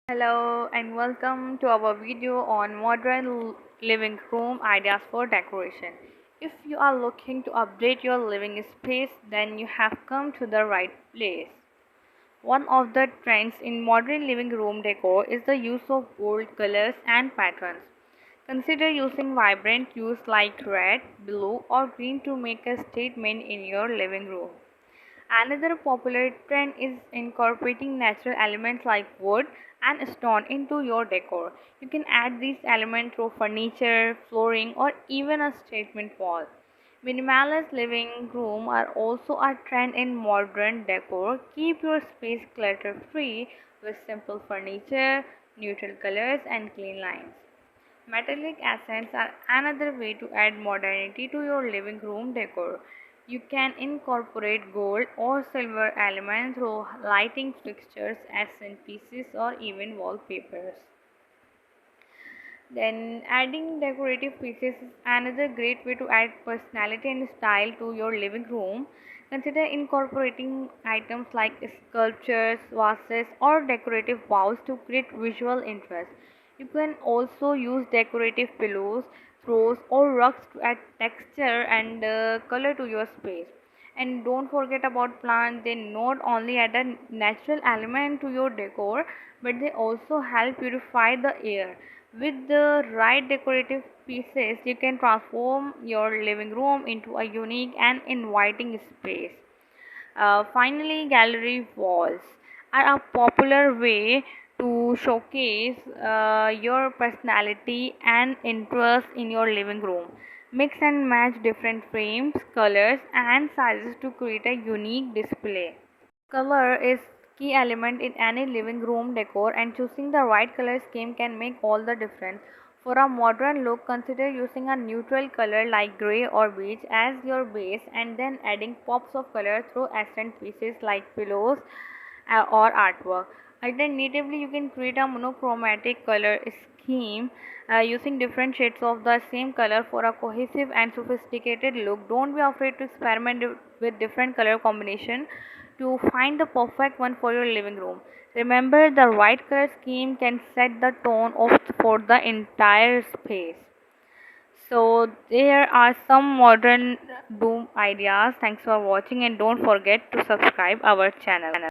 Hello and welcome to our video on modern living room ideas for decoration. If you are looking to update your living space, then you have come to the right place. One of the trends in modern living room decor is the use of bold colors and patterns. Consider using vibrant hues like red, blue, or green to make a statement in your living room. Another popular trend is incorporating natural elements like wood and stone into your decor. You can add these elements through furniture, flooring, or even a statement wall. Minimalist living room are also a trend in modern decor. Keep your space clutter free with simple furniture, neutral colors, and clean lines. Metallic accents are another way to add modernity to your living room decor. You can incorporate gold or silver elements through lighting fixtures, accent pieces, or even wallpapers. Then, adding decorative pieces is another great way to add personality and style to your living room. Consider incorporating items like sculptures, vases, or decorative bowls to create visual interest. You can also use decorative pillows, throws, or rugs to add texture and color to your space. And don't forget about plants, they not only add a natural element to your decor, but they also help purify the air. With the right decorative pieces, you can transform your living room into a unique and inviting space. Finally, gallery walls are a popular way to showcase your personality and interest in your living room. Mix and match different frames, colors, and sizes to create a unique display. Color is key element in any living room decor, and choosing the right color scheme can make all the difference. For a modern look, consider using a neutral color like gray or beige as your base and then adding pops of color through accent pieces like pillows or artwork. Alternatively, you can create a monochromatic color scheme using different shades of the same color for a cohesive and sophisticated look. Don't be afraid to experiment with different color combination to find the perfect one for your living room. Remember, the right color scheme can set the tone of for the entire space. So there are some modern doom ideas. Thanks for watching and don't forget to subscribe our channel.